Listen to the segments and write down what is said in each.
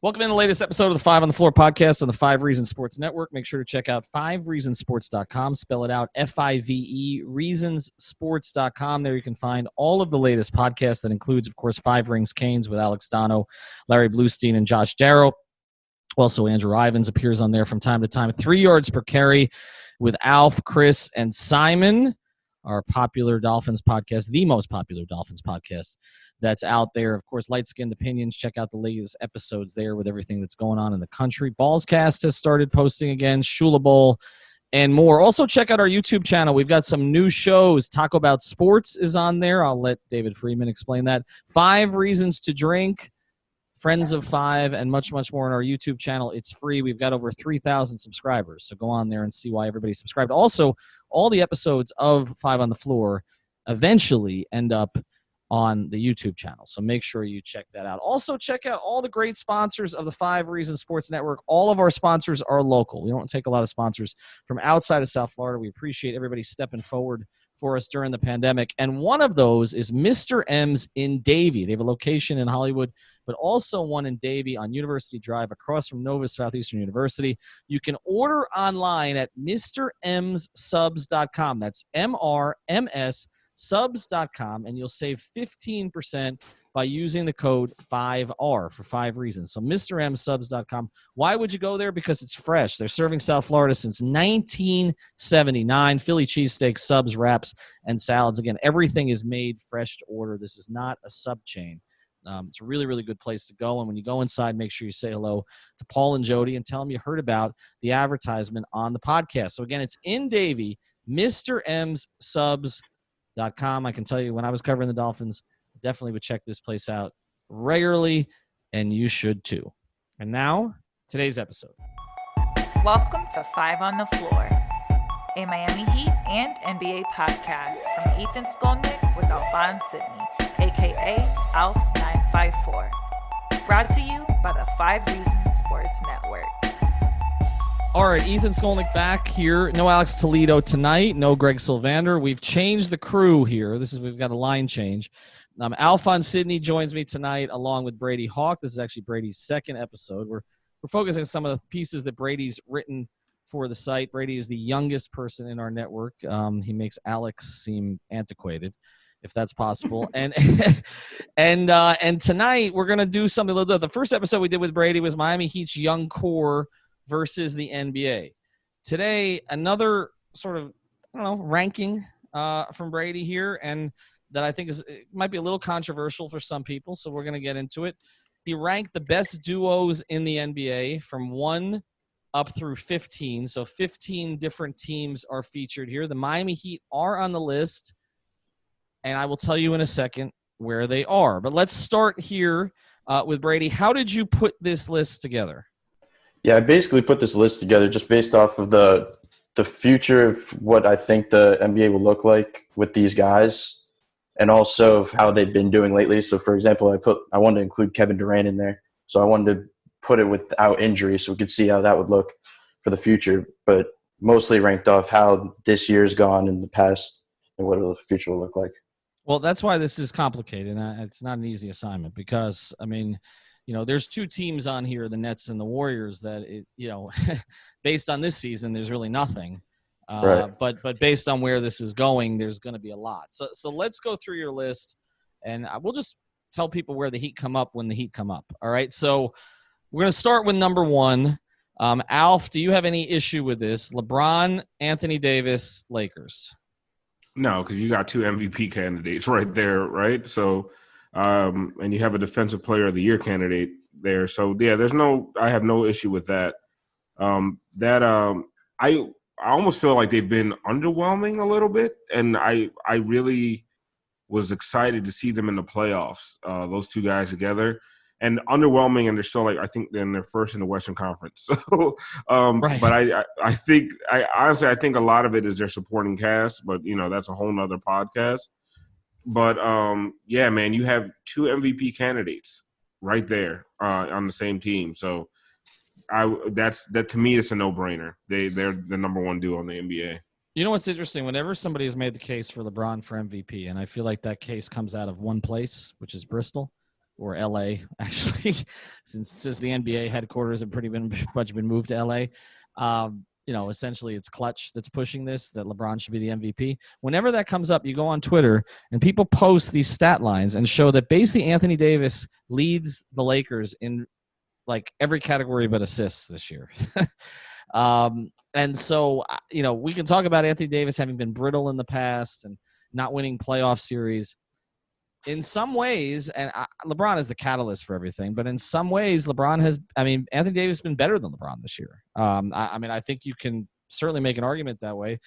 Welcome in the latest episode of the Five on the Floor podcast on the 5 Reasons Sports Network. Make sure to check out 5reasonsports.com. Spell it out, F-I-V-E, reasonsports.com. There you can find all of the latest podcasts. That includes, of course, 5 Rings Canes with Alex Dono, Larry Bluestein, and Josh Darrow. Also, Andrew Ivins appears on there from time to time. 3 Yards Per Carry with Alf, Chris, and Simon, our popular Dolphins podcast, the most popular Dolphins podcast that's out there. Of course, Light Skinned Opinions. Check out the latest episodes there with everything that's going on in the country. Ballscast has started posting again, Shula Bowl, and more. Also, check out our YouTube channel. We've got some new shows. Talk About Sports is on there. I'll let David Freeman explain that. 5 Reasons to Drink, Friends of 5, and much, much more on our YouTube channel. It's free. We've got over 3,000 subscribers, so go on there and see why everybody's subscribed. Also, all the episodes of 5 on the Floor eventually end up on the YouTube channel, so make sure you check that out. Also, check out all the great sponsors of the 5 Reasons Sports Network. All of our sponsors are local. We don't take a lot of sponsors from outside of South Florida. We appreciate everybody stepping forward for us during the pandemic, and one of those is Mr. M's in Davie. They have a location in Hollywood, but also one in Davie on University Drive across from Nova Southeastern University. You can order online at mrmsubs.com. That's MRMS subs.com, and you'll save 15% by using the code 5R for 5 reasons. So mrmsubs.com. Why would you go there? Because it's fresh. They're serving South Florida since 1979. Philly cheesesteaks, subs, wraps, and salads. Again, everything is made fresh to order. This is not a sub chain. It's a really, really good place to go. And when you go inside, make sure you say hello to Paul and Jody and tell them you heard about the advertisement on the podcast. So again, it's in Davie, mrmsubs.com. I can tell you, when I was covering the Dolphins, I definitely would check this place out regularly, and you should too. And now, today's episode. Welcome to 5 on the Floor, a Miami Heat and NBA podcast from Ethan Skolnick with Alphonse Sidney, a.k.a. Alf954. Brought to you by the 5 Reasons Sports Network. All right, Ethan Skolnick back here. No Alex Toledo tonight. No Greg Sylvander. We've changed the crew here. We've got a line change. Alphonse Sidney joins me tonight along with Brady Hawk. This is actually Brady's second episode. We're focusing on some of the pieces that Brady's written for the site. Brady is the youngest person in our network. He makes Alex seem antiquated, if that's possible. and tonight we're going to do something a little bit. The first episode we did with Brady was Miami Heat's young core versus the NBA. Today, another sort of, ranking from Brady here, and that I think might be a little controversial for some people, so we're going to get into it. He ranked the best duos in the NBA from 1 up through 15, so 15 different teams are featured here. The Miami Heat are on the list, and I will tell you in a second where they are. But let's start here with Brady. How did you put this list together? Yeah, I basically put this list together just based off of the future of what I think the NBA will look like with these guys, and also of how they've been doing lately. So, for example, I wanted to include Kevin Durant in there. So I wanted to put it without injury so we could see how that would look for the future, but mostly ranked off how this year's gone in the past and what the future will look like. Well, that's why this is complicated. It's not an easy assignment because, there's 2 teams on here, the Nets and the Warriors, that, based on this season, there's really nothing. Right. But based on where this is going, there's going to be a lot. So let's go through your list, and we'll just tell people where the Heat come up when the Heat come up. All right, so we're going to start with number 1. Alf, do you have any issue with this? LeBron, Anthony Davis, Lakers. No, because you got 2 MVP candidates right there, right? So, and you have a Defensive Player of the Year candidate there. So, yeah, I have no issue with that. I almost feel like they've been underwhelming a little bit, and I really was excited to see them in the playoffs, those 2 guys together. And underwhelming, and they're still I think they're first in the Western Conference. So, right. But I think I think a lot of it is their supporting cast, but that's a whole nother podcast. But yeah, man, you have 2 MVP candidates right there on the same team. So that to me, it's a no-brainer. They're the number 1 duo in the NBA. You know what's interesting? Whenever somebody has made the case for LeBron for MVP, and I feel like that case comes out of one place, which is Bristol. or LA, actually, since the NBA headquarters have pretty much been moved to LA. Essentially it's Clutch that's pushing this, that LeBron should be the MVP. Whenever that comes up, you go on Twitter and people post these stat lines and show that basically Anthony Davis leads the Lakers in like every category but assists this year. And so, we can talk about Anthony Davis having been brittle in the past and not winning playoff series. In some ways, and LeBron is the catalyst for everything, but in some ways, Anthony Davis has been better than LeBron this year. I think you can certainly make an argument that way.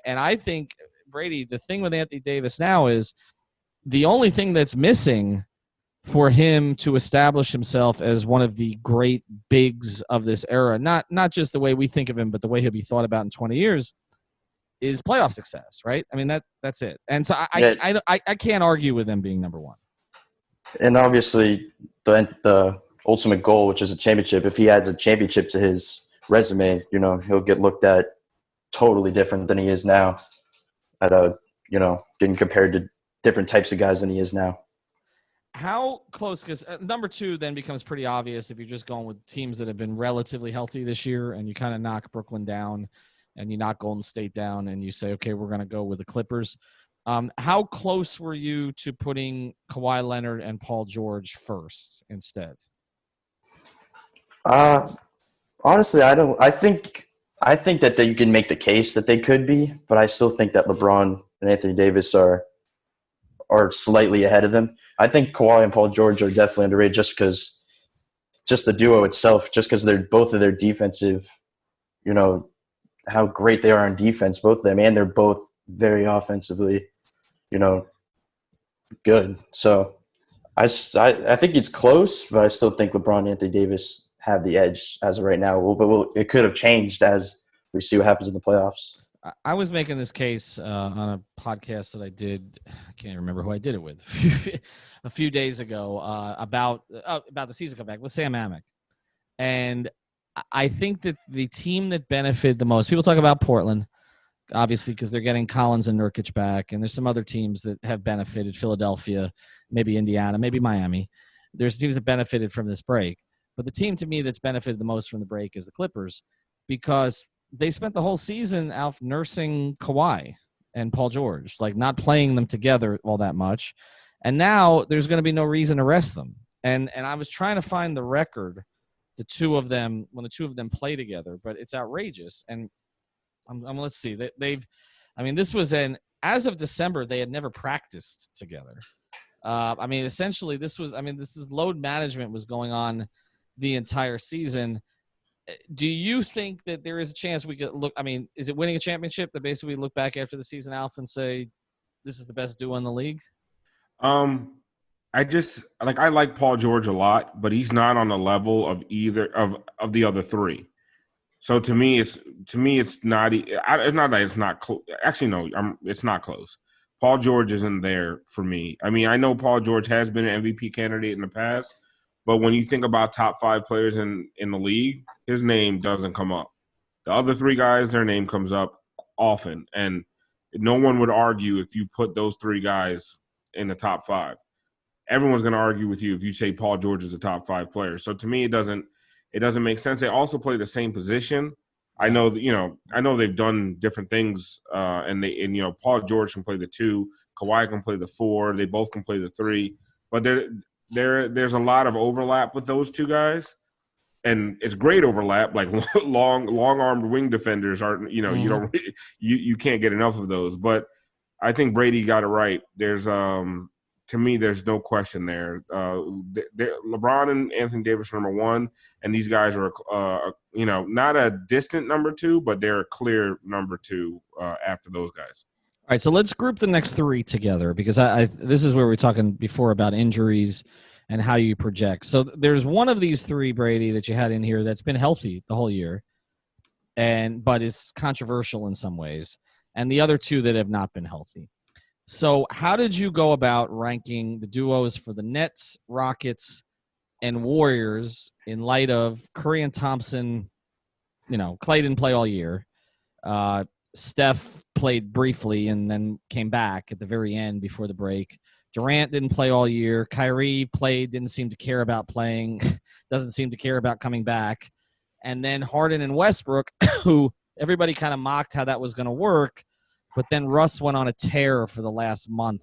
And I think, Brady, the thing with Anthony Davis now is the only thing that's missing for him to establish himself as one of the great bigs of this era, not just the way we think of him, but the way he'll be thought about in 20 years, is playoff success, right? I mean, that's it. And so I can't argue with them being number one. And obviously the ultimate goal, which is a championship, if he adds a championship to his resume, he'll get looked at totally different than he is now getting compared to different types of guys than he is now. How close, because number two then becomes pretty obvious if you're just going with teams that have been relatively healthy this year and you kind of knock Brooklyn down and you knock Golden State down and you say, okay, we're going to go with the Clippers. How close were you to putting Kawhi Leonard and Paul George first instead? Honestly, I think that you can make the case that they could be, but I still think that LeBron and Anthony Davis are slightly ahead of them. I think Kawhi and Paul George are definitely underrated just the duo itself, just because they're both of their defensive, how great they are on defense, both of them, and they're both very offensively, good. So I think it's close, but I still think LeBron and Anthony Davis have the edge as of right now. But it could have changed as we see what happens in the playoffs. I was making this case on a podcast that I did. I can't remember who I did it with a few days ago about the season comeback with Sam Amick. And I think that the team that benefited the most, people talk about Portland, obviously, because they're getting Collins and Nurkic back. And there's some other teams that have benefited, Philadelphia, maybe Indiana, maybe Miami. There's teams that benefited from this break. But the team to me that's benefited the most from the break is the Clippers, because they spent the whole season out nursing Kawhi and Paul George, like not playing them together all that much. And now there's going to be no reason to rest them. And I was trying to find the record, when the two of them play together, but it's outrageous. And let's see, this was as of December, they had never practiced together. Essentially this is load management was going on the entire season. Do you think that there is a chance we could look? Is it winning a championship that basically look back after the season, Alf, and say this is the best duo in the league? I like Paul George a lot, but he's not on the level of either of the other three. So to me, it's not. It's not that it's not close. Actually, no, it's not close. Paul George isn't there for me. I know Paul George has been an MVP candidate in the past. But when you think about top 5 players in the league, his name doesn't come up. The other 3 guys, their name comes up often. And no one would argue if you put those 3 guys in the top 5. Everyone's going to argue with you if you say Paul George is a top 5 player. So to me, it doesn't make sense. They also play the same position. I know they've done different things, and Paul George can play the 2, Kawhi can play the 4, they both can play the 3, but there's a lot of overlap with those 2 guys, and it's great overlap. Like long-armed wing defenders aren't, you can't get enough of those. But I think Brady got it right. There's to me, there's no question there. LeBron and Anthony Davis are number 1, and these guys are not a distant number 2, but they're a clear number 2 after those guys. All right, so let's group the next 3 together, because this is where we were talking before about injuries and how you project. So there's one of these 3, Brady, that you had in here that's been healthy the whole year, but is controversial in some ways, and the other 2 that have not been healthy. So how did you go about ranking the duos for the Nets, Rockets, and Warriors in light of Curry and Thompson? Clay didn't play all year. Steph played briefly and then came back at the very end before the break. Durant didn't play all year. Kyrie played, didn't seem to care about playing, doesn't seem to care about coming back. And then Harden and Westbrook, who everybody kind of mocked how that was going to work, but then Russ went on a tear for the last month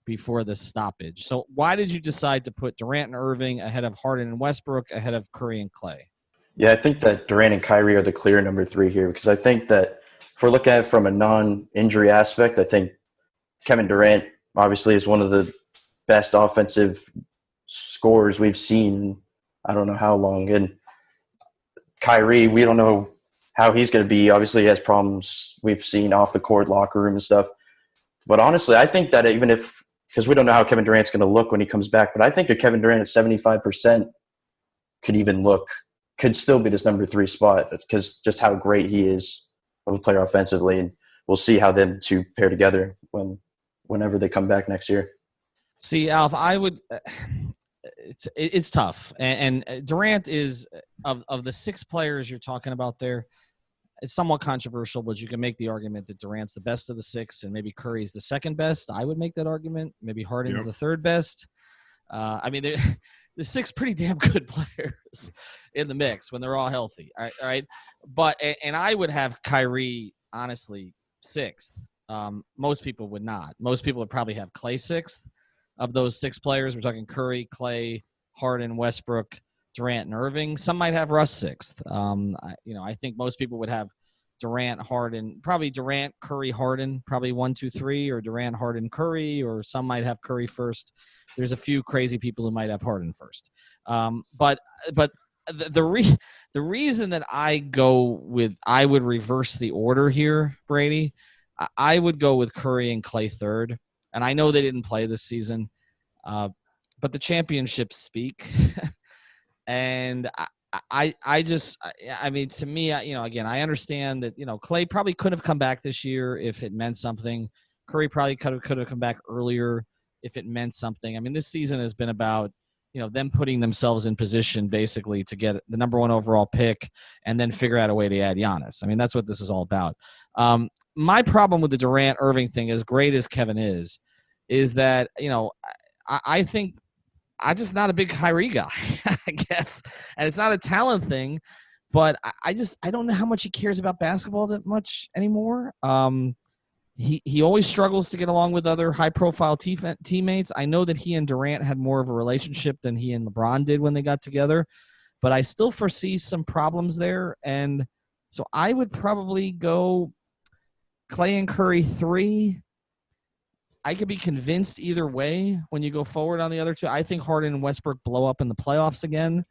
before the stoppage. So why did you decide to put Durant and Irving ahead of Harden and Westbrook, ahead of Curry and Clay? Yeah, I think that Durant and Kyrie are the clear number 3 here because I think that if we're looking at it from a non-injury aspect, I think Kevin Durant obviously is one of the best offensive scorers we've seen I don't know how long. And Kyrie, we don't know how he's going to be. Obviously, he has problems we've seen off the court, locker room and stuff. But honestly, I think that even if – because we don't know how Kevin Durant's going to look when he comes back, but I think a Kevin Durant at 75% could still be this number 3 spot because just how great he is of a player offensively. And we'll see how them two pair together whenever they come back next year. See, Alf, I would it's tough. And Durant is of the 6 players you're talking about there, it's somewhat controversial, but you can make the argument that Durant's the best of the 6 and maybe Curry's the second best. I would make that argument. Maybe Harden's the third best. I mean, the 6 pretty damn good players in the mix when they're all healthy. All right. But and I would have Kyrie, honestly, 6th. Most people would not. Most people would probably have Clay 6th. Of those 6 players, we're talking Curry, Clay, Harden, Westbrook, Durant, and Irving. Some might have Russ 6th. I think most people would have Durant, Harden, probably Durant, Curry, Harden, probably 1, 2, 3, or Durant, Harden, Curry, or some might have Curry first. There's a few crazy people who might have Harden first. But the reason that I would reverse the order here, Brady. I would go with Curry and Clay 3rd. And I know they didn't play this season, but the championships speak. And I mean, to me, again, I understand that, Clay probably could have come back this year if it meant something. Curry probably could have come back earlier if it meant something. I mean, this season has been about, them putting themselves in position basically to get the number 1 overall pick and then figure out a way to add Giannis. I mean, that's what this is all about. My problem with the Durant Irving thing, as great as Kevin is that, I think I'm just not a big Kyrie guy, I guess. And it's not a talent thing, but I don't know how much he cares about basketball that much anymore. He always struggles to get along with other high-profile teammates. I know that he and Durant had more of a relationship than he and LeBron did when they got together, but I still foresee some problems there. And so I would probably go Clay and Curry 3. I could be convinced either way when you go forward on the other 2. I think Harden and Westbrook blow up in the playoffs again.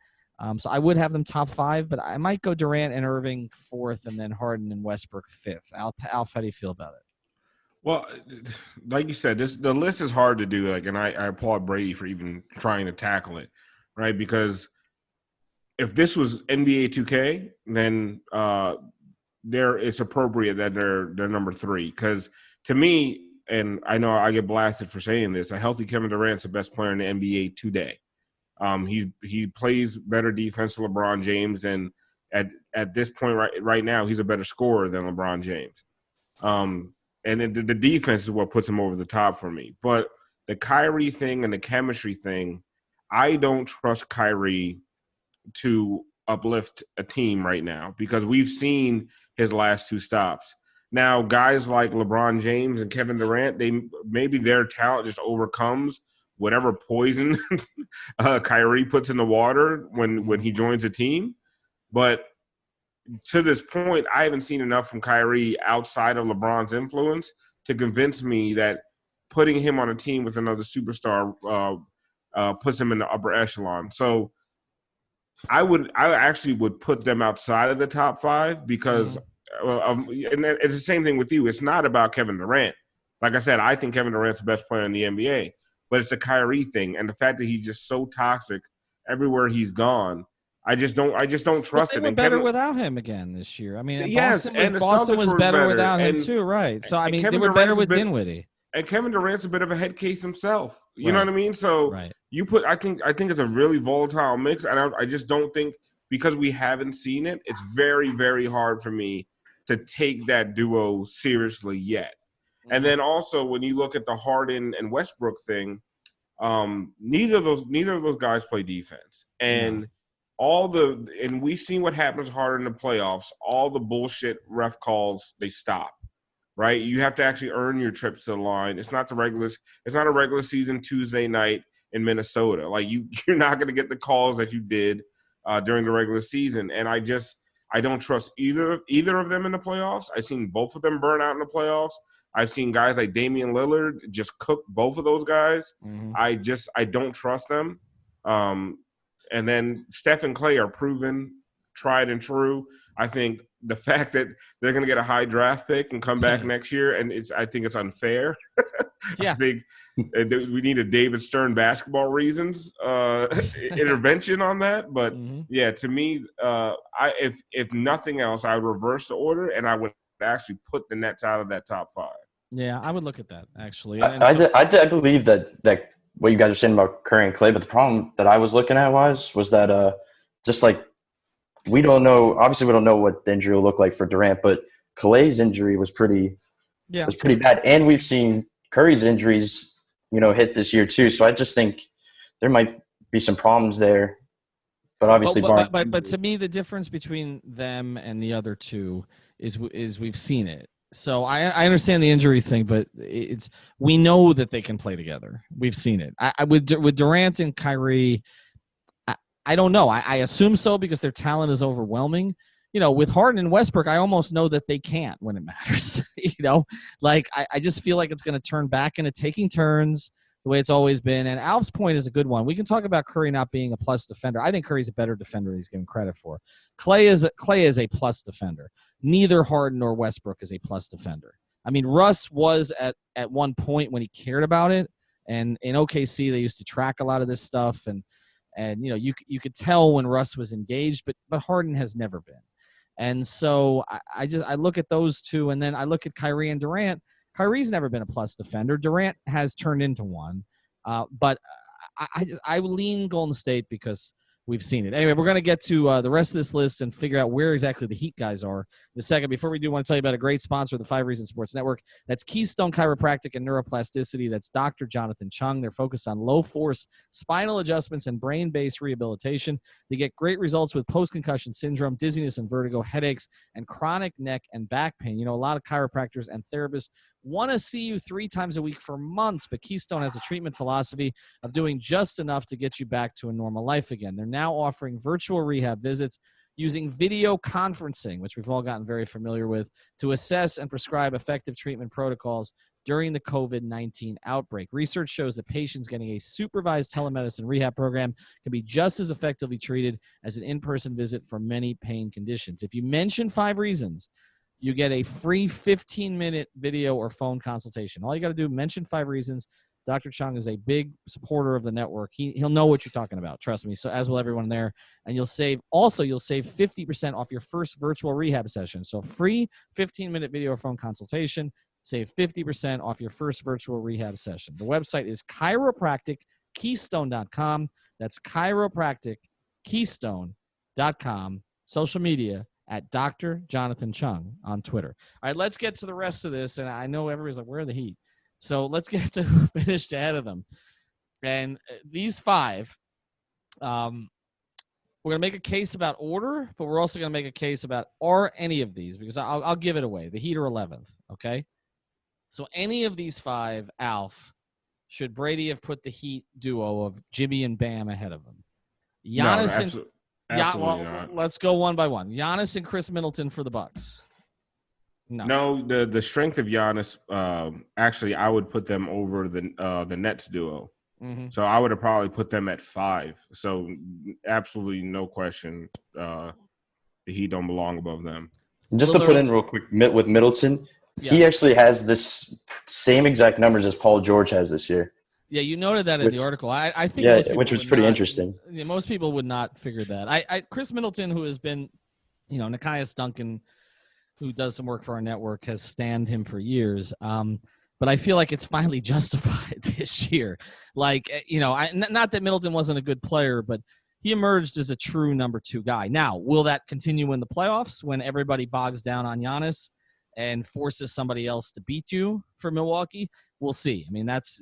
So I would have them top 5, but I might go Durant and Irving 4th and then Harden and Westbrook 5th. Alf, how do you feel about it? Well, like you said, the list is hard to do. And I applaud Brady for even trying to tackle it, right? Because if this was NBA 2K, then it's appropriate that they're number 3. Because to me, and I know I get blasted for saying this, a healthy Kevin Durant's the best player in the NBA today. He plays better defense than LeBron James, and at this point right now, he's a better scorer than LeBron James. And the defense is what puts him over the top for me. But the Kyrie thing and the chemistry thing, I don't trust Kyrie to uplift a team right now because we've seen his last 2 stops. Now, guys like LeBron James and Kevin Durant, maybe their talent just overcomes whatever poison Kyrie puts in the water when he joins a team. But to this point, I haven't seen enough from Kyrie outside of LeBron's influence to convince me that putting him on a team with another superstar puts him in the upper echelon. So I actually would put them outside of the top 5 because and it's the same thing with you. It's not about Kevin Durant. Like I said, I think Kevin Durant's the best player in the NBA, but it's the Kyrie thing and the fact that he's just so toxic everywhere he's gone. I just don't trust it. They were better without him again this year. I mean, yes, Boston was better without him too, right? So I mean, they were better with Dinwiddie. And Kevin Durant's a bit of a head case himself. You know what I mean? So you put, I think it's a really volatile mix, and I just don't think because we haven't seen it, it's very, very hard for me to take that duo seriously yet. And then also when you look at the Harden and Westbrook thing, neither of those guys play defense. And we've seen what happens Harden in the playoffs. All the bullshit ref calls, they stop. Right? You have to actually earn your trips to the line. It's not a regular season Tuesday night in Minnesota. Like you're not going to get the calls that you did during the regular season. And I don't trust either of them in the playoffs. I've seen both of them burn out in the playoffs. I've seen guys like Damian Lillard just cook both of those guys. Mm-hmm. I don't trust them. And then Steph and Clay are proven, tried and true. I think the fact that they're going to get a high draft pick and come back next year, and I think it's unfair. Yeah. I think we need a David Stern basketball reasons intervention on that. But yeah, to me, if nothing else, I would reverse the order and I would actually put the Nets out of that top 5. Yeah, I would look at that actually. I believe that what you guys are saying about Curry and Clay, but the problem that I was looking at was that just like we don't know. Obviously, we don't know what the injury will look like for Durant, but Clay's injury was pretty bad, and we've seen Curry's injuries, hit this year too. So I just think there might be some problems there. But obviously, but to me, the difference between them and the other two is we've seen it. So I understand the injury thing, but we know that they can play together. We've seen it. With Durant and Kyrie, I don't know. I assume so because their talent is overwhelming. With Harden and Westbrook, I almost know that they can't when it matters. I just feel like it's going to turn back into taking turns the way it's always been. And Alf's point is a good one. We can talk about Curry not being a plus defender. I think Curry's a better defender than he's given credit for. Clay is a plus defender. Neither Harden nor Westbrook is a plus defender. I mean, Russ was at one point when he cared about it. And in OKC, they used to track a lot of this stuff. And you could tell when Russ was engaged, but Harden has never been. And so I look at those two, and then I look at Kyrie and Durant. Kyrie's never been a plus defender. Durant has turned into one, but I lean Golden State because we've seen it. Anyway, we're going to get to the rest of this list and figure out where exactly the Heat guys are in a second. Before we do, I want to tell you about a great sponsor of the 5 Reasons Sports Network. That's Keystone Chiropractic and Neuroplasticity. That's Dr. Jonathan Chung. They're focused on low-force spinal adjustments and brain-based rehabilitation. They get great results with post-concussion syndrome, dizziness and vertigo, headaches, and chronic neck and back pain. A lot of chiropractors and therapists want to see you 3 times a week for months, but Keystone has a treatment philosophy of doing just enough to get you back to a normal life again. They're now offering virtual rehab visits using video conferencing, which we've all gotten very familiar with, to assess and prescribe effective treatment protocols during the COVID-19 outbreak. Research shows that patients getting a supervised telemedicine rehab program can be just as effectively treated as an in-person visit for many pain conditions. If you mention 5 Reasons, you get a free 15-minute video or phone consultation. All you got to do, mention 5 Reasons. Dr. Chung is a big supporter of the network. He'll know what you're talking about, trust me. So as will everyone there. And you'll save 50% off your first virtual rehab session. So free 15-minute video or phone consultation. Save 50% off your first virtual rehab session. The website is chiropractickeystone.com. That's chiropractickeystone.com. Social media at Dr. Jonathan Chung on Twitter. All right, let's get to the rest of this. And I know everybody's like, where are the Heat? So let's get to who finished ahead of them. And these 5, we're going to make a case about order, but we're also going to make a case about are any of these, because I'll give it away. The Heat are 11th, okay? So any of these 5, Alf, should Brady have put the Heat duo of Jimmy and Bam ahead of them? Giannis Absolutely not. Let's go one by one. Giannis and Chris Middleton for the Bucks. No, the strength of Giannis, actually, I would put them over the Nets duo. Mm-hmm. So I would have probably put them at 5. So absolutely no question, the Heat don't belong above them. And just to put in real quick with Middleton, he actually has this same exact numbers as Paul George has this year. Yeah, you noted that in the article. I think which was pretty interesting. Most people would not figure that. Chris Middleton, who has been, Nekias Duncan, who does some work for our network, has stanned him for years. But I feel like it's finally justified this year. Not that Middleton wasn't a good player, but he emerged as a true number 2 guy. Now, will that continue in the playoffs when everybody bogs down on Giannis? and forces somebody else to beat you for Milwaukee, we'll see. I mean, that's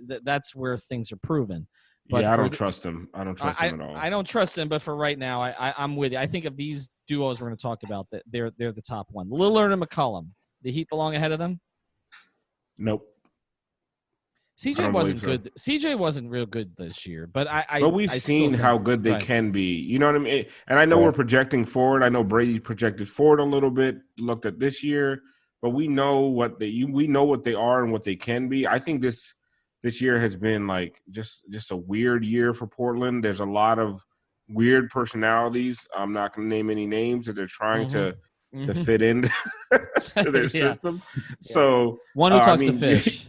where things are proven. But yeah, I don't trust him. I don't trust him at all. I don't trust him, but for right now, I'm with you. I think of these duos we're going to talk about, that they're the top one. Lillard and McCollum. The Heat belong ahead of them? Nope. CJ wasn't good. CJ wasn't real good this year, but But we've seen how good they can be. You know what I mean? And I know we're projecting forward. I know Brady projected forward a little bit, looked at this year, but we know what they are and what they can be. I think this year has been like just a weird year for Portland. There's a lot of weird personalities. I'm not going to name any names that they're trying to fit into to their system. So one who talks to fish.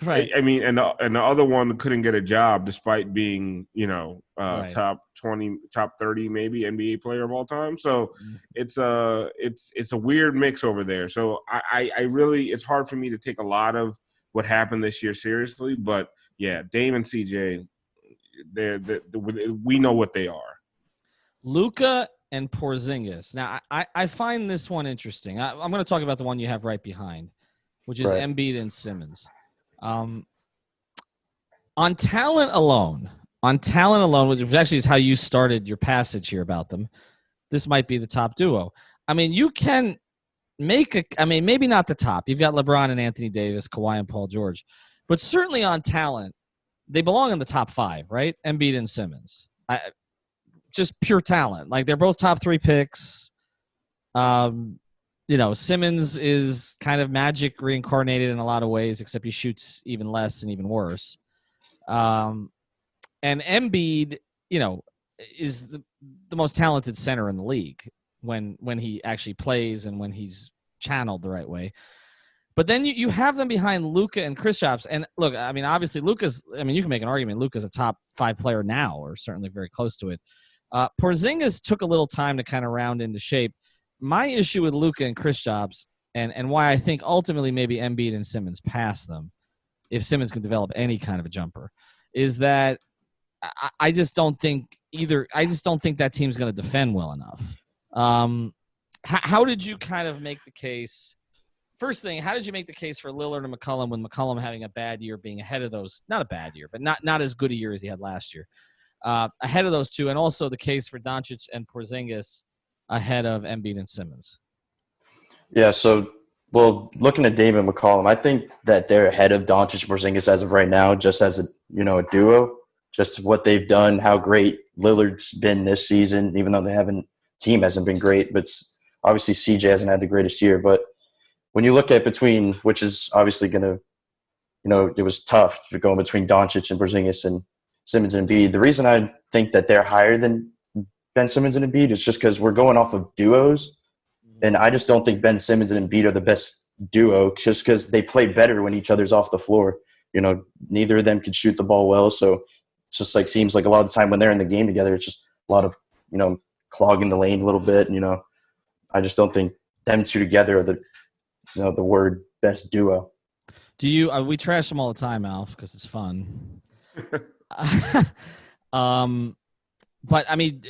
Right. I mean, and the other one couldn't get a job despite being, top 20, top 30, maybe NBA player of all time. So it's a weird mix over there. So I really, it's hard for me to take a lot of what happened this year seriously. But yeah, Dame and CJ, we know what they are. Luka and Porzingis. Now, I find this one interesting. I'm going to talk about the one you have right behind, which is Embiid and Simmons. On talent alone, which actually is how you started your passage here about them, this might be the top duo. I mean, you can maybe not the top. You've got LeBron and Anthony Davis, Kawhi and Paul George, but certainly on talent, they belong in the top 5, right? Embiid and Simmons. Just pure talent. Like, they're both top 3 picks. Simmons is kind of Magic reincarnated in a lot of ways, except he shoots even less and even worse. And Embiid, is the most talented center in the league when he actually plays and when he's channeled the right way. But then you have them behind Luka and Kristaps. And look, I mean, obviously you can make an argument Luka's a top 5 player now, or certainly very close to it. Porzingis took a little time to kind of round into shape. My issue with Luka and Kristaps, and why I think ultimately maybe Embiid and Simmons pass them, if Simmons can develop any kind of a jumper, is that I just don't think that team's going to defend well enough. How did you kind of make the case? First thing, how did you make the case for Lillard and McCollum when McCollum having a bad year, being ahead of those? Not a bad year, but not as good a year as he had last year. Ahead of those two, and also the case for Doncic and Porzingis ahead of Embiid and Simmons. Yeah, so, looking at Dame and McCollum, I think that they're ahead of Doncic and Porzingis as of right now, just as a duo. Just what they've done, how great Lillard's been this season, even though team hasn't been great. But obviously CJ hasn't had the greatest year. But when you look at between, which is obviously going to, it was tough going between Doncic and Porzingis and Simmons and Embiid. The reason I think that they're higher than Ben Simmons and Embiid is just because we're going off of duos, and I just don't think Ben Simmons and Embiid are the best duo just because they play better when each other's off the floor. Neither of them can shoot the ball well, so it's just seems like a lot of the time when they're in the game together, it's just a lot of clogging the lane a little bit. I just don't think them two together are the word best duo. Do you? We trash them all the time, Alf, because it's fun. But I mean,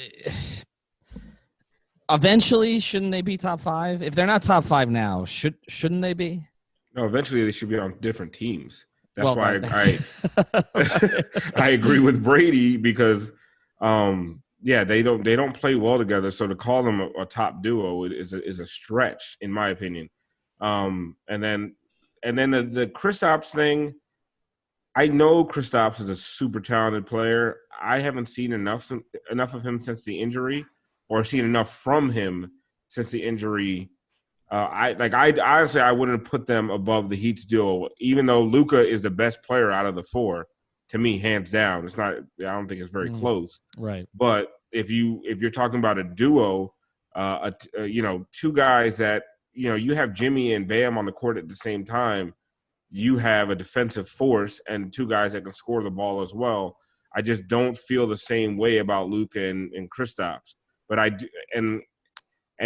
eventually, shouldn't they be top 5? If they're not top 5 now, shouldn't they be? No, eventually they should be on different teams. That's why I agree with Brady because, they don't play well together. So to call them a top duo is a stretch, in my opinion. And then the Kristaps thing. I know Kristaps is a super talented player. I haven't seen enough of him since the injury, or seen enough from him since the injury. I honestly wouldn't have put them above the Heat's duo, even though Luka is the best player out of the 4. To me, hands down. It's not. I don't think it's very close. Right. But if you're talking about a duo, two guys that you have Jimmy and Bam on the court at the same time. You have a defensive force and 2 guys that can score the ball as well. I just don't feel the same way about Luka and Kristaps. But I do, and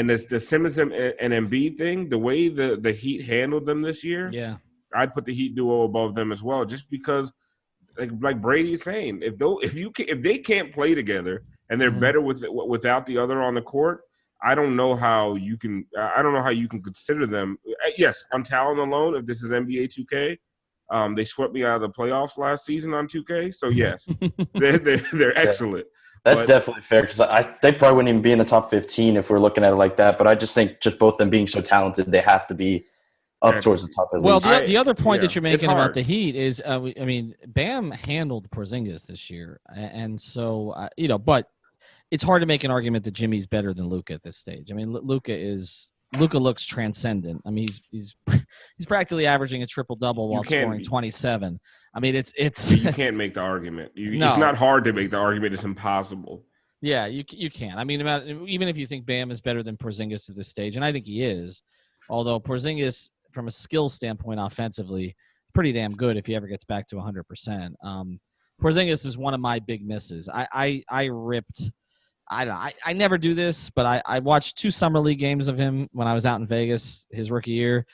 this the Simmons and Embiid thing, the way the Heat handled them this year, I'd put the Heat duo above them as well, just because, like Brady's saying, if they can't play together and they're better without the other on the court, I don't know how you can. I don't know how you can consider them. Yes, on talent alone, if this is NBA 2K, they swept me out of the playoffs last season on 2K. So yes, they're excellent. That's But definitely fair because they probably wouldn't even be in the top 15 if we're looking at it like that. But I just think just both them being so talented, they have to be up towards the top at Well, least. the other point that you're it's making about hard. the Heat is, I mean, Bam handled Porzingis this year, and so but it's hard to make an argument that Jimmy's better than Luka at this stage. I mean, Luka looks transcendent. I mean, he's practically averaging a triple double while scoring 27. I mean, it's you can't make the argument. No. It's not hard to make the argument. It's impossible. Yeah, you can't. I mean, even if you think Bam is better than Porzingis at this stage, and I think he is, although Porzingis, from a skill standpoint offensively, pretty damn good if he ever gets back to 100%. Porzingis is one of my big misses. I ripped – I never do this, but I watched 2 summer league games of him when I was out in Vegas his rookie year,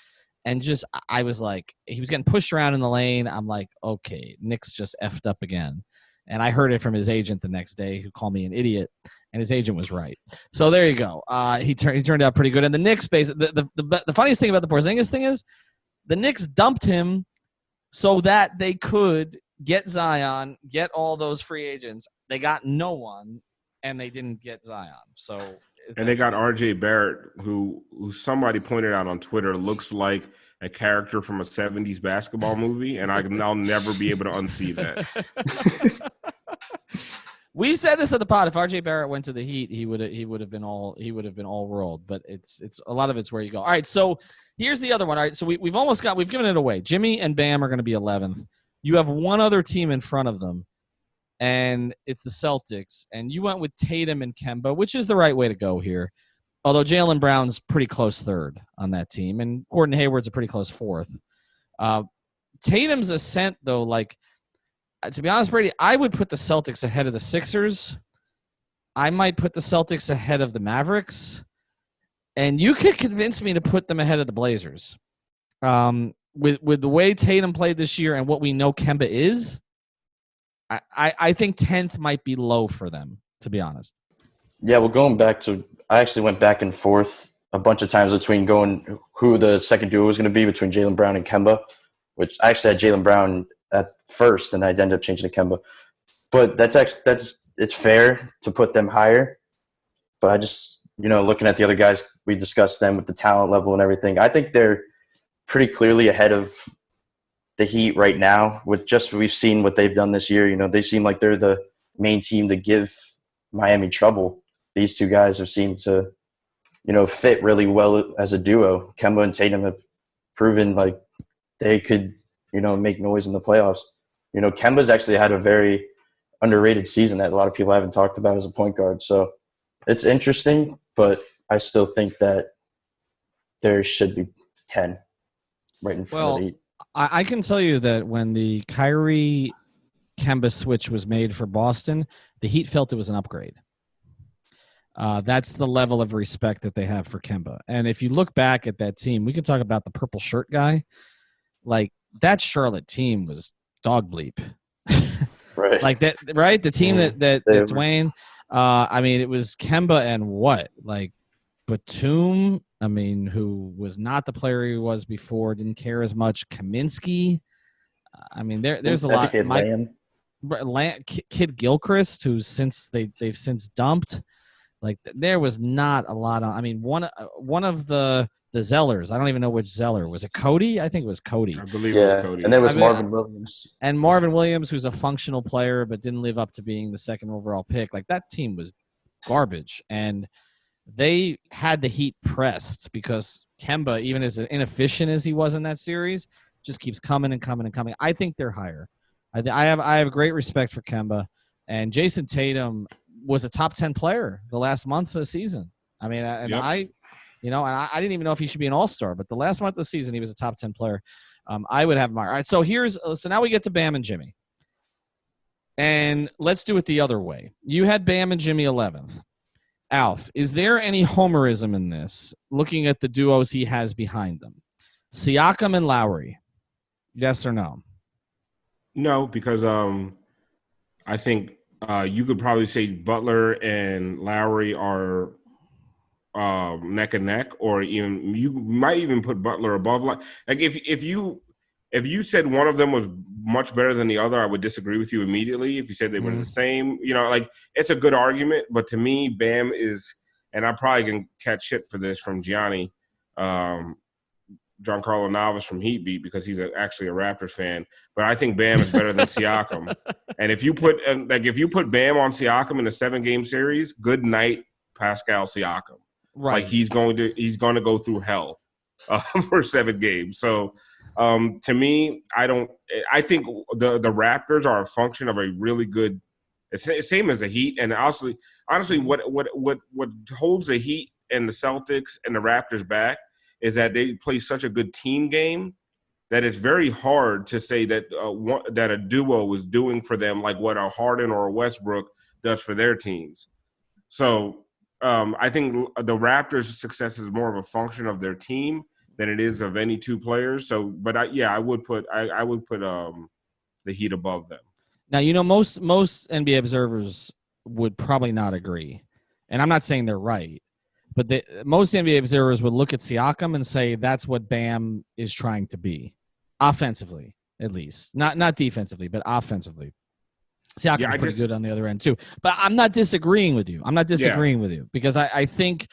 and just I was like, he was getting pushed around in the lane. I'm like, okay, Nick's just effed up again. And I heard it from his agent the next day, who called me an idiot, and his agent was right. So there you go. He turned out pretty good. And the Knicks, the funniest thing about the Porzingis thing is, the Knicks dumped him so that they could get Zion, get all those free agents. They got no one, and they didn't get Zion. So, and they got R.J. Barrett, who somebody pointed out on Twitter looks like a character from a 70s basketball movie, and I'll never be able to unsee that. We said this at the pod. If R.J. Barrett went to the Heat, he would have been all world. But it's a lot of it's where you go. All right, so here's the other one. All right, so we've given it away. Jimmy and Bam are going to be 11th. You have one other team in front of them, and it's the Celtics. And you went with Tatum and Kemba, which is the right way to go here. Although Jaylen Brown's pretty close third on that team, and Gordon Hayward's a pretty close fourth. Tatum's ascent, though, like, to be honest, Brady, I would put the Celtics ahead of the Sixers. I might put the Celtics ahead of the Mavericks. And you could convince me to put them ahead of the Blazers. With the way Tatum played this year and what we know Kemba is, I think 10th might be low for them, to be honest. Yeah, well, going back to – I actually went back and forth a bunch of times between going who the second duo was going to be between Jaylen Brown and Kemba, which I actually had Jaylen Brown at first, and I ended up changing to Kemba. But it's fair to put them higher. But I just, looking at the other guys, we discussed them with the talent level and everything. I think they're pretty clearly ahead of the Heat right now. With just we've seen what they've done this year. They seem like they're the main team to give Miami trouble. These two guys have seemed to, fit really well as a duo. Kemba and Tatum have proven like they could, make noise in the playoffs. Kemba's actually had a very underrated season that a lot of people haven't talked about as a point guard. So it's interesting, but I still think that there should be 10 right in front of the Heat. I can tell you that when the Kyrie Kemba switch was made for Boston, the Heat felt it was an upgrade. That's the level of respect that they have for Kemba. And if you look back at that team, we can talk about the purple shirt guy. Like, that Charlotte team was dog bleep. Right. Like that, right? The team that Dwayne, I mean, it was Kemba and what? Like, Batum, I mean, who was not the player he was before, didn't care as much. Kaminsky. I mean, there's a lot. Kid Gilchrist, who's they've since dumped. Like, there was not a lot of. I mean, one of the Zellers. I don't even know which Zeller was it. Cody? I think it was Cody. I believe it was Cody. And there was Marvin Williams. And Marvin Williams, who's a functional player but didn't live up to being the second overall pick. Like, that team was garbage, and they had the Heat pressed because Kemba, even as inefficient as he was in that series, just keeps coming and coming and coming. I think they're higher. I have great respect for Kemba, and Jason Tatum was a top 10 player the last month of the season. I mean, I didn't even know if he should be an all-star, but the last month of the season, he was a top 10 player. I would have him higher. All right, so now we get to Bam and Jimmy. And let's do it the other way. You had Bam and Jimmy 11th. Alf, is there any homerism in this, looking at the duos he has behind them? Siakam and Lowry, yes or no? No, because I think you could probably say Butler and Lowry are neck and neck, or even you might even put Butler above. Like if you said one of them was much better than the other, I would disagree with you immediately. If you said they were the same, like it's a good argument. But to me, Bam is, and I probably can catch shit for this from Gianni, Giancarlo Navas from Heat Beat, because he's actually a Raptors fan. But I think Bam is better than Siakam. And if you put Bam on Siakam in a 7-game series, good night, Pascal Siakam. Right. Like he's going to go through hell for 7 games. So to me, I think the Raptors are a function of a really good, same as the Heat. And honestly, what holds the Heat and the Celtics and the Raptors back is that they play such a good team game that it's very hard to say that that a duo is doing for them like what a Harden or a Westbrook does for their teams. So I think the Raptors' success is more of a function of their team than it is of any two players. So, but I would put the Heat above them. Now, most NBA observers would probably not agree, and I'm not saying they're right, but most NBA observers would look at Siakam and say that's what Bam is trying to be, offensively at least, not defensively, but offensively. Siakam's pretty good on the other end too. But I'm not disagreeing with you. With you because I think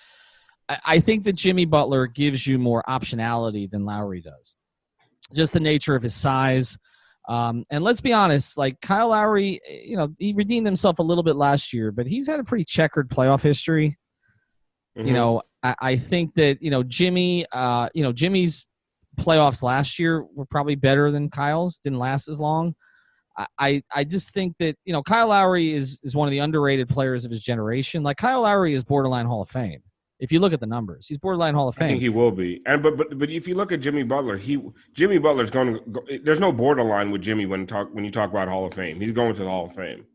that Jimmy Butler gives you more optionality than Lowry does. Just the nature of his size. And let's be honest, like Kyle Lowry, he redeemed himself a little bit last year, but he's had a pretty checkered playoff history. Mm-hmm. I think that, Jimmy, Jimmy's playoffs last year were probably better than Kyle's, didn't last as long. I just think that, Kyle Lowry is one of the underrated players of his generation. Like Kyle Lowry is borderline Hall of Fame. If you look at the numbers, he's borderline Hall of Fame. I think he will be. And but if you look at Jimmy Butler, Jimmy Butler's going to go, there's no borderline with Jimmy when you talk about Hall of Fame. He's going to the Hall of Fame.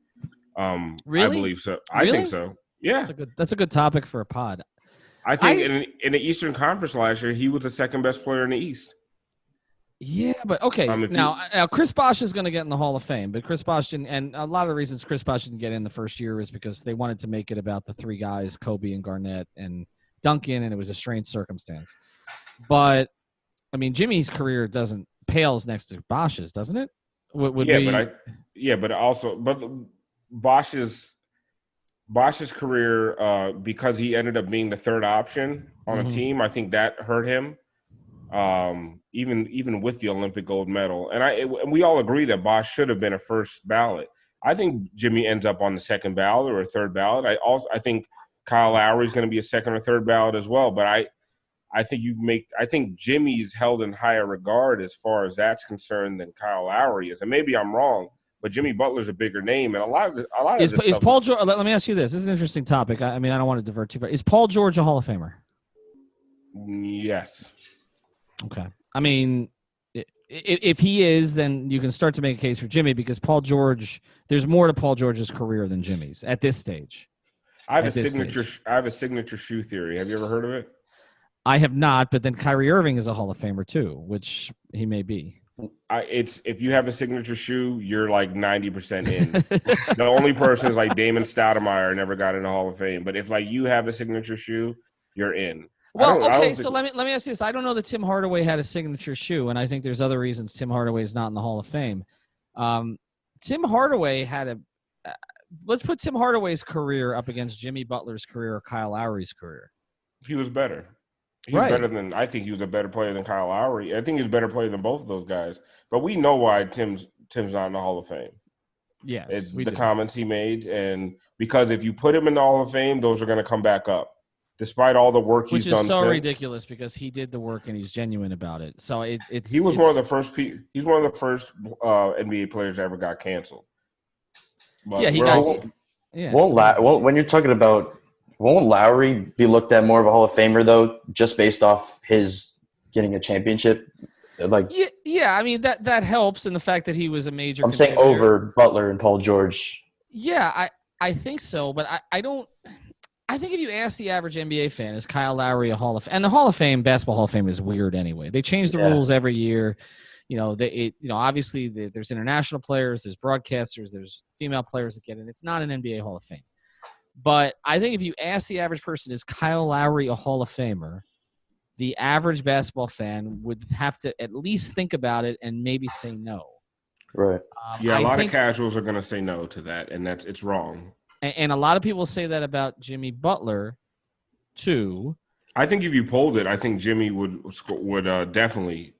Really? I believe so. I think so. Yeah. That's a good topic for a pod. I think in the Eastern Conference last year, he was the second best player in the East. Yeah, but okay. Now Chris Bosh is going to get in the Hall of Fame, but Chris Bosh didn't, and a lot of the reasons Chris Bosh didn't get in the first year is because they wanted to make it about the 3 guys, Kobe and Garnett and Duncan, and it was a strange circumstance. But I mean, Jimmy's career pales next to Bosh's, doesn't it? But Bosh's career, because he ended up being the third option on a team, I think that hurt him. Even with the Olympic gold medal, and we all agree that Bosh should have been a first ballot. I think Jimmy ends up on the second ballot or a third ballot. I think Kyle Lowry is going to be a second or third ballot as well. But I think Jimmy's held in higher regard as far as that's concerned than Kyle Lowry is, and maybe I'm wrong. But Jimmy Butler's a bigger name, and a lot of this is Paul George. Let me ask you this. This is an interesting topic. I mean, I don't want to divert too far. Is Paul George a Hall of Famer? Yes. Okay. I mean, if he is, then you can start to make a case for Jimmy because Paul George. There's more to Paul George's career than Jimmy's at this stage. I have a signature shoe theory. Have you ever heard of it? I have not, but then Kyrie Irving is a Hall of Famer too, which he may be. If you have a signature shoe, you're like 90% in. The only person is like Damon Stoudemire never got in the Hall of Fame, but if like you have a signature shoe, you're in. Well, okay, so let me ask you this. I don't know that Tim Hardaway had a signature shoe, and I think there's other reasons Tim Hardaway is not in the Hall of Fame. Tim Hardaway had let's put Tim Hardaway's career up against Jimmy Butler's career or Kyle Lowry's career. He was better. I think he was a better player than Kyle Lowry. I think he was a better player than both of those guys. But we know why Tim's not in the Hall of Fame. Yes, it's the comments he made, and because if you put him in the Hall of Fame, those are going to come back up. Despite all the work he's done since. Which is so ridiculous because he did the work and he's genuine about it. So he was one of the first NBA players that ever got canceled. But yeah, he got. When you're talking about, won't Lowry be looked at more of a Hall of Famer though, just based off his getting a championship? Like, yeah. I mean that helps in the fact that he was a major. I'm saying over Butler and Paul George. Yeah, I think so, but I don't. I think if you ask the average NBA fan, is Kyle Lowry a Hall of Fame? And the Hall of Fame, Basketball Hall of Fame is weird anyway. They change the rules every year. Obviously there's international players, there's broadcasters, there's female players that get in. It's not an NBA Hall of Fame. But I think if you ask the average person, is Kyle Lowry a Hall of Famer? The average basketball fan would have to at least think about it and maybe say no. Right. Yeah, a lot of casuals are going to say no to that, and it's wrong. And a lot of people say that about Jimmy Butler, too. I think if you polled it, I think Jimmy would definitely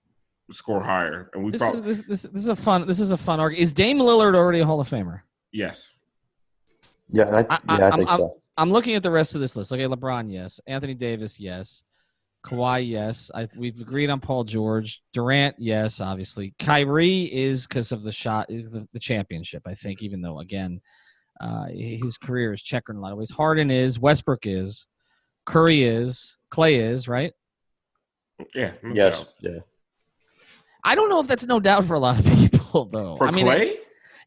score higher. And this is a fun argument. Is Dame Lillard already a Hall of Famer? Yes. Yeah, I think so. I'm looking at the rest of this list. Okay, LeBron, yes. Anthony Davis, yes. Kawhi, yes. We've agreed on Paul George. Durant, yes, obviously. Kyrie is because of the championship, I think, even though, again, his career is checkered in a lot of ways. Harden is. Westbrook is. Curry is. Clay is, right? Yeah. Yes. Yeah. I don't know if that's no doubt for a lot of people, though. Clay?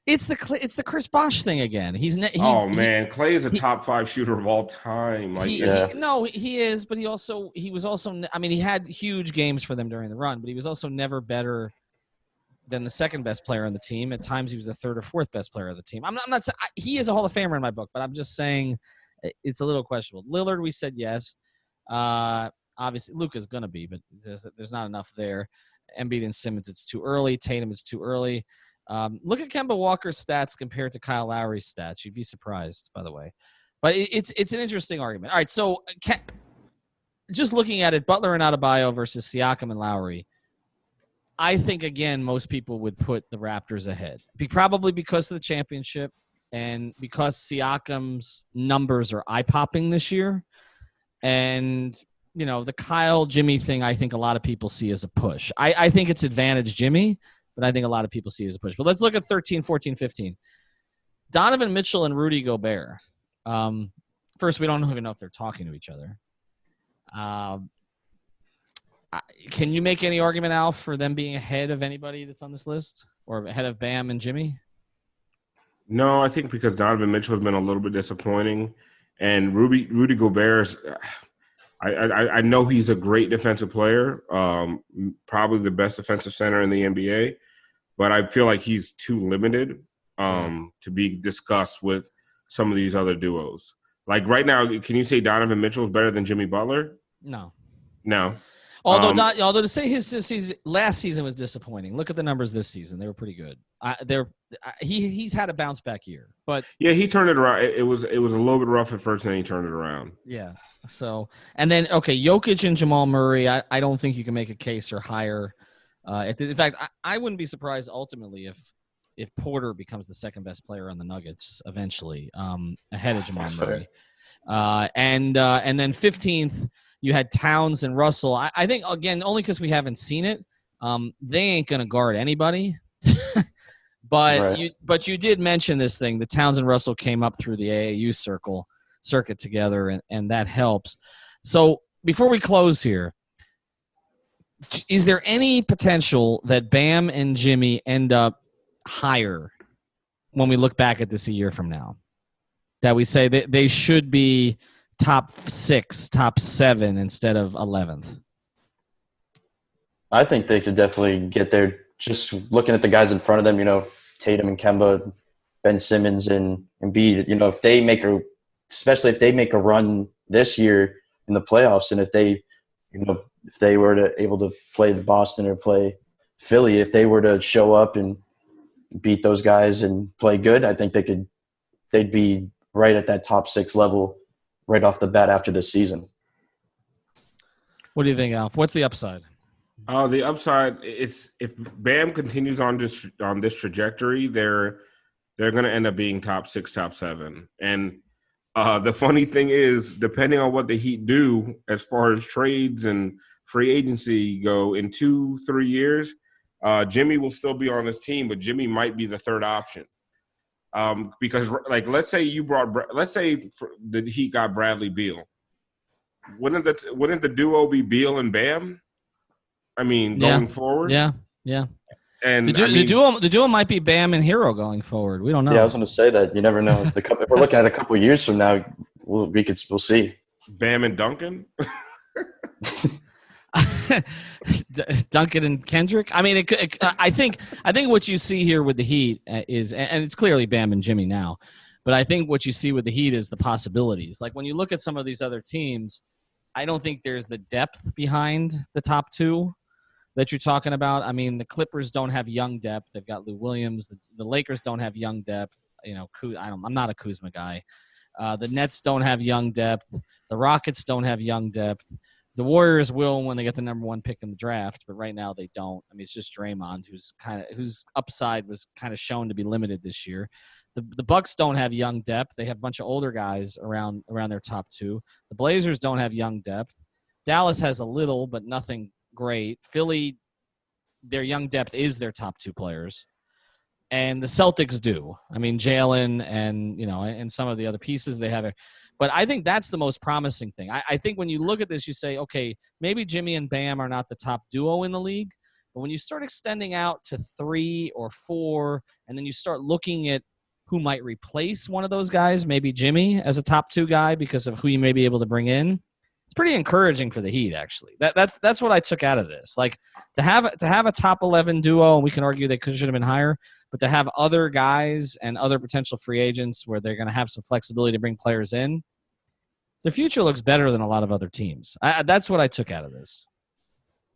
It's the Chris Bosh thing again. Clay is a top 5 shooter of all time. He is, but he was also. I mean, he had huge games for them during the run, but he was also never better than the second best player on the team. At times, he was the third or fourth best player of the team. I'm not saying he is a Hall of Famer in my book, but I'm just saying it's a little questionable. Lillard, we said yes. Obviously, Luka's gonna be, but there's not enough there. Embiid and Simmons, it's too early. Tatum, it's too early. Look at Kemba Walker's stats compared to Kyle Lowry's stats. You'd be surprised, by the way. But it's an interesting argument. All right, so just looking at it, Butler and Adebayo versus Siakam and Lowry, I think, again, most people would put the Raptors ahead. Probably because of the championship and because Siakam's numbers are eye-popping this year. And, the Kyle Jimmy thing, I think a lot of people see as a push. I think it's advantage Jimmy, but I think a lot of people see it as a push. But let's look at 13, 14, 15. Donovan Mitchell and Rudy Gobert. First, we don't even know if they're talking to each other. Can you make any argument, Al, for them being ahead of anybody that's on this list or ahead of Bam and Jimmy? No, I think because Donovan Mitchell has been a little bit disappointing, and Rudy Gobert, I know he's a great defensive player, probably the best defensive center in the NBA, but I feel like he's too limited to be discussed with some of these other duos. Like right now, can you say Donovan Mitchell is better than Jimmy Butler? No. Although to say his last season was disappointing. Look at the numbers this season; they were pretty good. He's had a bounce back year, but yeah, he turned it around. It was a little bit rough at first, and then he turned it around. Yeah. So and then Jokic and Jamal Murray. I don't think you can make a case or higher. In fact, I wouldn't be surprised ultimately if Porter becomes the second best player on the Nuggets eventually, ahead of Jamal Murray. And then 15th. You had Towns and Russell. I think, again, only because we haven't seen it, they ain't going to guard anybody. But you did mention this thing. The Towns and Russell came up through the AAU circuit together, and that helps. So before we close here, is there any potential that Bam and Jimmy end up higher when we look back at this a year from now? That we say that they should be top 6, top 7 instead of 11th? I think they could definitely get there. Just looking at the guys in front of them, Tatum and Kemba, Ben Simmons and Embiid. Especially if they make a run this year in the playoffs, and if they were able to play the Boston or play Philly, if they were to show up and beat those guys and play good, I think they'd be right at that top 6 level right off the bat after this season. What do you think, Alf? What's the upside? The upside, it's if Bam continues on this trajectory, they're going to end up being top 6, top 7. And the funny thing is, depending on what the Heat do as far as trades and free agency go in 2-3 years, Jimmy will still be on this team, but Jimmy might be the third option. Because let's say the Heat got Bradley Beal. Wouldn't the duo be Beal and Bam? I mean, going forward. Yeah. And the duo might be Bam and Hero going forward. We don't know. Yeah, I was going to say that. You never know. If we're looking at a couple of years from now, we'll see. Bam and Duncan. Duncan and Kendrick. I mean, I think what you see here with the Heat is, and it's clearly Bam and Jimmy now, But I think what you see with the Heat is the possibilities. Like when you look at some of these other teams, I don't think there's the depth behind the top two that you're talking about. I mean, the Clippers don't have young depth. They've got Lou Williams. The Lakers don't have young depth. You know, I'm not a Kuzma guy. The Nets don't have young depth. The Rockets don't have young depth. The Warriors will when they get the number 1 pick in the draft, but right now they don't. I mean, it's just Draymond whose upside was kind of shown to be limited this year. The Bucks don't have young depth. They have a bunch of older guys around their top two. The Blazers don't have young depth. Dallas has a little, but nothing great. Philly, their young depth is their top 2 players. And the Celtics do. I mean, Jalen and some of the other pieces they have. But I think that's the most promising thing. I think when you look at this, you say, okay, maybe Jimmy and Bam are not the top duo in the league. But when you start extending out to 3 or 4, and then you start looking at who might replace one of those guys, maybe Jimmy as a top 2 guy because of who you may be able to bring in, it's pretty encouraging for the Heat, actually. That's what I took out of this. Like to have a top 11 duo, and we can argue they should have been higher, but to have other guys and other potential free agents where they're going to have some flexibility to bring players in, the future looks better than a lot of other teams. That's what I took out of this.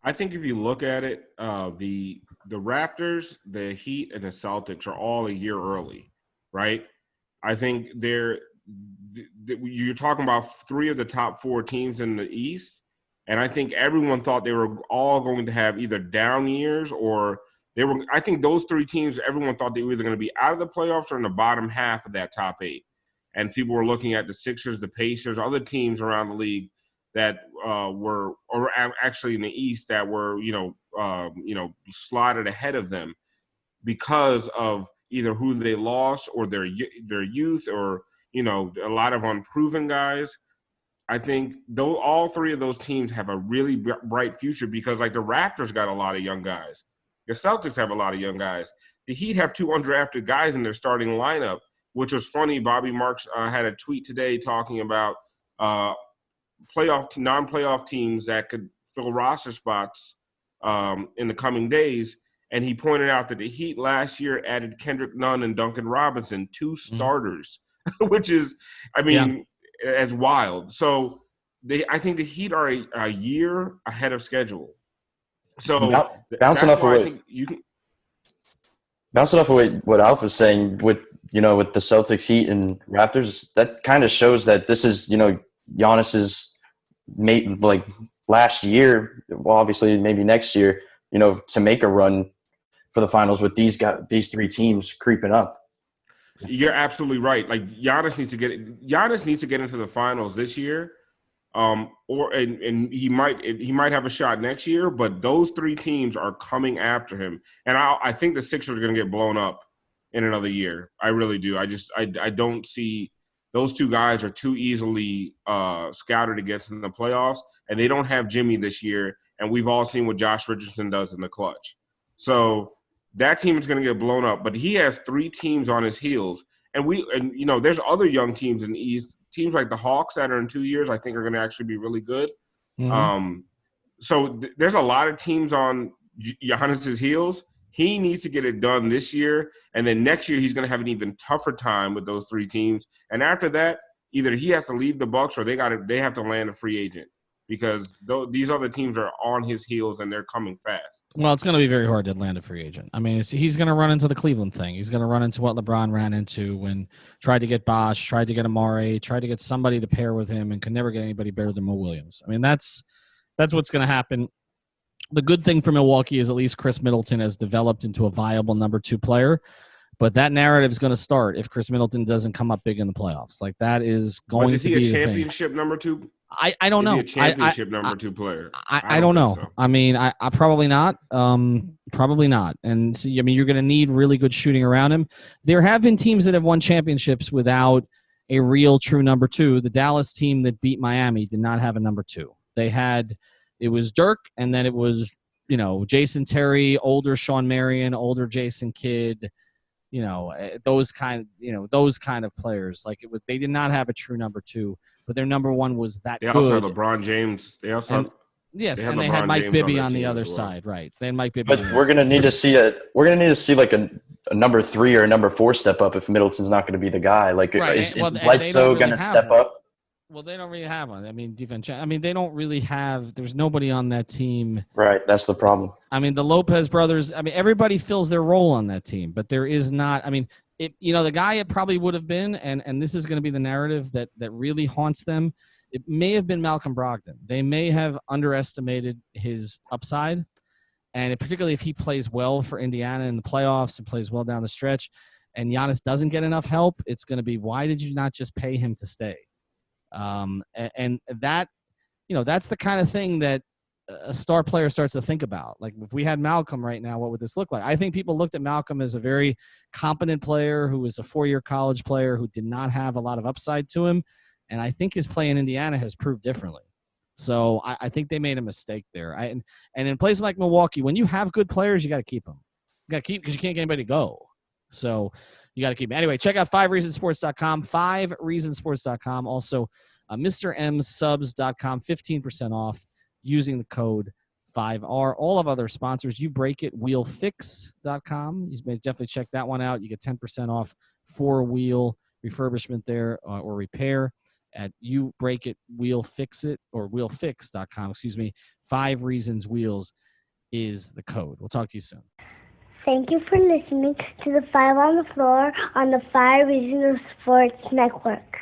I think if you look at it, the Raptors, the Heat, and the Celtics are all a year early, right? I think you're talking about 3 of the top 4 teams in the East, and I think everyone thought they were all going to have either down years or I think those 3 teams, everyone thought they were either going to be out of the playoffs or in the bottom half of that top 8. And people were looking at the Sixers, the Pacers, other teams around the league that were, or actually in the East that were, slotted ahead of them because of either who they lost or their youth or, a lot of unproven guys. I think though all 3 of those teams have a really bright future because like the Raptors got a lot of young guys. The Celtics have a lot of young guys. The Heat have 2 undrafted guys in their starting lineup, which was funny. Bobby Marks had a tweet today talking about non-playoff teams that could fill roster spots in the coming days. And he pointed out that the Heat last year added Kendrick Nunn and Duncan Robinson, 2 starters, which is, as wild. So I think the Heat are a year ahead of schedule. So bouncing off of what Alf was saying with the Celtics, Heat, and Raptors, that kind of shows that this is Giannis's last year. Well, obviously maybe next year, to make a run for the finals with these 3 teams creeping up. You're absolutely right. Like Giannis needs to get into the finals this year. And he might have a shot next year, but those 3 teams are coming after him. And I think the Sixers are going to get blown up in another year. I really do. I don't see those 2 guys are too easily scouted against in the playoffs, and they don't have Jimmy this year. And we've all seen what Josh Richardson does in the clutch. So that team is going to get blown up, but he has 3 teams on his heels. And there's other young teams in the East, teams like the Hawks that are in 2 years, I think are going to actually be really good. Mm-hmm. So there's a lot of teams on Giannis's heels. He needs to get it done this year, and then next year he's going to have an even tougher time with those 3 teams. And after that, either he has to leave the Bucks or they have to land a free agent because these other teams are on his heels and they're coming fast. Well, it's going to be very hard to land a free agent. I mean, he's going to run into the Cleveland thing. He's going to run into what LeBron ran into when tried to get Bosh, tried to get Amare, tried to get somebody to pair with him and could never get anybody better than Mo Williams. I mean, that's what's going to happen. The good thing for Milwaukee is at least Chris Middleton has developed into a viable number 2 player. But that narrative is going to start if Chris Middleton doesn't come up big in the playoffs. Like that is going to be a championship number 2? I don't know. Is he a championship number 2 player? I don't know. So. I mean, I probably not. Probably not. And so, I mean, you're going to need really good shooting around him. There have been teams that have won championships without a real true number 2. The Dallas team that beat Miami did not have a number 2. It was Dirk, and then it was, Jason Terry, older Sean Marion, older Jason Kidd, those kind of players. Like they did not have a true number 2, but their number 1 was that they good. Also had LeBron James. Yes, They had and they LeBron had Mike James Bibby their on the team other as well. side, right? So they had Mike Bibby. But we're gonna need to see like a number 3 or a number 4 step up if Middleton's not going to be the guy. Like, Right. is And they don't Bledsoe really going to have step one. up? Well, they don't really have one. I mean, defense. I mean, they don't really have. There's nobody on that team. Right, that's the problem. I mean, the Lopez brothers. I mean, everybody fills their role on that team, but there is not. I mean, the guy it probably would have been, and this is going to be the narrative that really haunts them. It may have been Malcolm Brogdon. They may have underestimated his upside, and particularly if he plays well for Indiana in the playoffs and plays well down the stretch, and Giannis doesn't get enough help, it's going to be, why did you not just pay him to stay? And that, that's the kind of thing that a star player starts to think about. Like, if we had Malcolm right now, what would this look like? I think people looked at Malcolm as a very competent player who was a 4-year college player who did not have a lot of upside to him. And I think his play in Indiana has proved differently. So I think they made a mistake there. And in places like Milwaukee, when you have good players, you got to keep them. You got to keep, because you can't get anybody to go. So you got to keep them. Anyway, check out 5reasonsports.com, 5reasonsports.com. Also, MrMSubs.com, 15% off using the code 5R. All of other sponsors, You Break It, wheelfix.com. You may definitely check that one out. You get 10% off 4-wheel refurbishment there or repair at You Break It, Wheel Fix It, or wheelfix.com. 5 Reasons Wheels is the code. We'll talk to you soon. Thank you for listening to the 5 on the Floor on the 5 Reasons Sports Network.